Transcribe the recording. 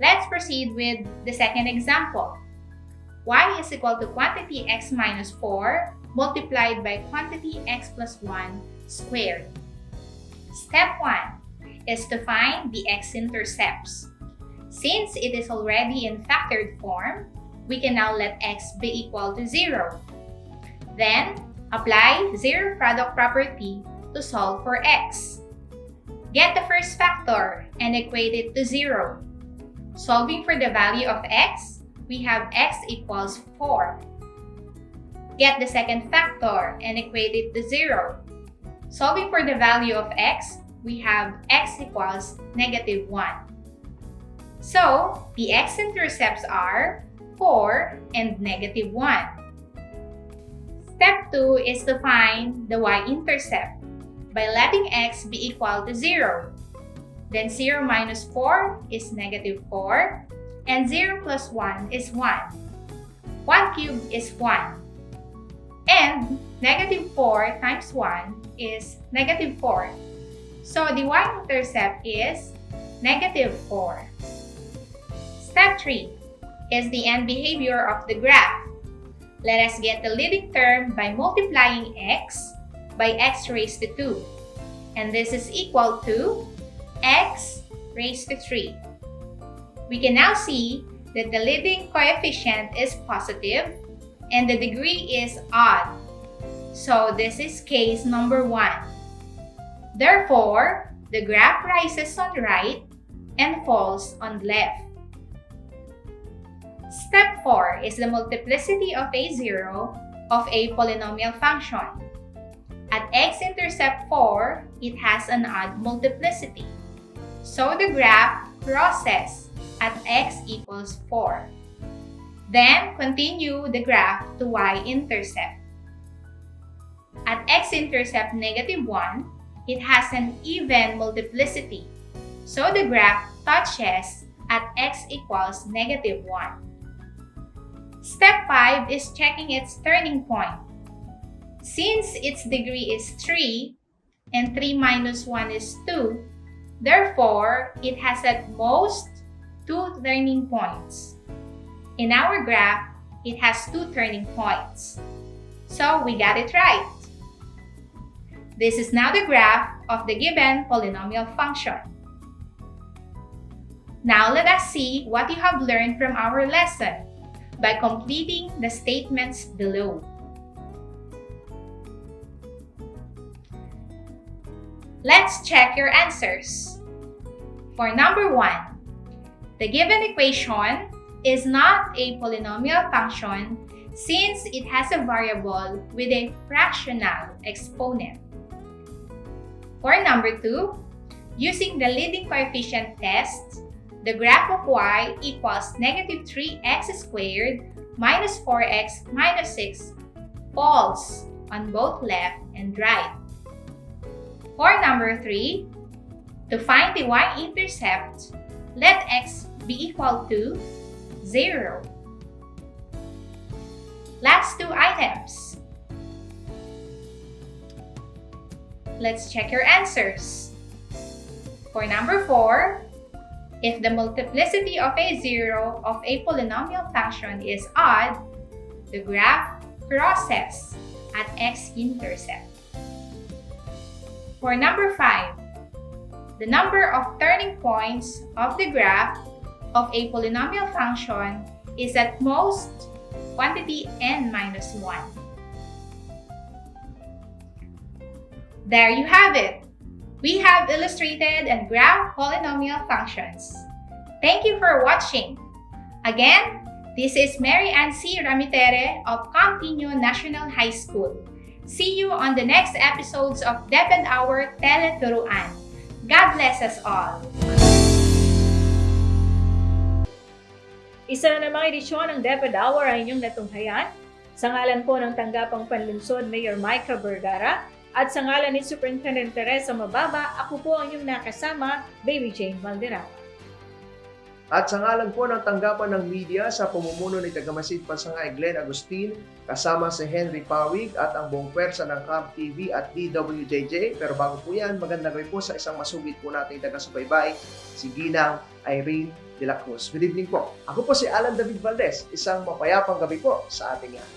Let's proceed with the second example. Y is equal to quantity x minus 4 multiplied by quantity x plus 1 squared. Step 1 is to find the x-intercepts. Since it is already in factored form, we can now let x be equal to 0. Then, apply zero product property to solve for x. Get the first factor and equate it to 0. Solving for the value of x, we have x equals 4. Get the second factor and equate it to 0. Solving for the value of x, we have x equals negative 1. So, the x-intercepts are 4 and negative 1. Step 2 is to find the y-intercept by letting x be equal to 0. Then 0 minus 4 is negative 4, and 0 plus 1 is 1. 1 cubed is 1. And negative 4 times 1 is negative 4. So the y-intercept is negative 4. Step 3 is the end behavior of the graph. Let us get the leading term by multiplying x by x raised to 2. And this is equal to x raised to 3. We can now see that the leading coefficient is positive and the degree is odd. So this is case number 1. Therefore, the graph rises on right and falls on left. Step 4 is the multiplicity of a0 of a polynomial function. At x-intercept 4, it has an odd multiplicity. So the graph crosses at x equals 4. Then continue the graph to y-intercept. At x-intercept negative 1, it has an even multiplicity. So the graph touches at x equals negative 1. Step 5 is checking its turning point. Since its degree is 3 and 3 minus 1 is 2, therefore, it has at most 2 turning points. In our graph, it has 2 turning points. So we got it right. This is now the graph of the given polynomial function. Now let us see what you have learned from our lesson by completing the statements below. Let's check your answers. For number 1, the given equation is not a polynomial function since it has a variable with a fractional exponent. For number 2, using the leading coefficient test, the graph of y equals negative 3x squared minus 4x minus 6 falls on both left and right. For number 3, to find the y-intercept, let x be equal to 0. Last 2 items. Let's check your answers. For number 4, if the multiplicity of a0 of a polynomial function is odd, the graph crosses at x-intercept. For number 5, the number of turning points of the graph of a polynomial function is at most quantity n minus 1. There you have it. We have illustrated and graphed polynomial functions. Thank you for watching. Again, this is Mary Ann C. Ramitere of Campiño National High School. See you on the next episodes of DepEd Hour Tele Turuan. God bless us all. Isa na namang edisyon ng DepEd Hour ay inyong natunghayan. Sa ngalan po ng Tanggapang Panlunsod, Mayor Micah Vergara, at sa ngalan ni Superintendent Teresa Mababa, ako po ang inyong nakasama, Baby Jane Valderrama. At sa ngalan po ng tanggapan ng media sa pamumuno ni Tagamasid Pasangay Glenn Agustin, kasama si Henry Pawig at ang buong pwersa ng Camp TV at DWJJ. Pero bago po yan, magandang gabi po sa isang masugid po nating taga-subaybay, si Ginang Irene de la Cruz. Good evening po. Ako po si Alan David Valdez. Isang mapayapang gabi po sa ating yan.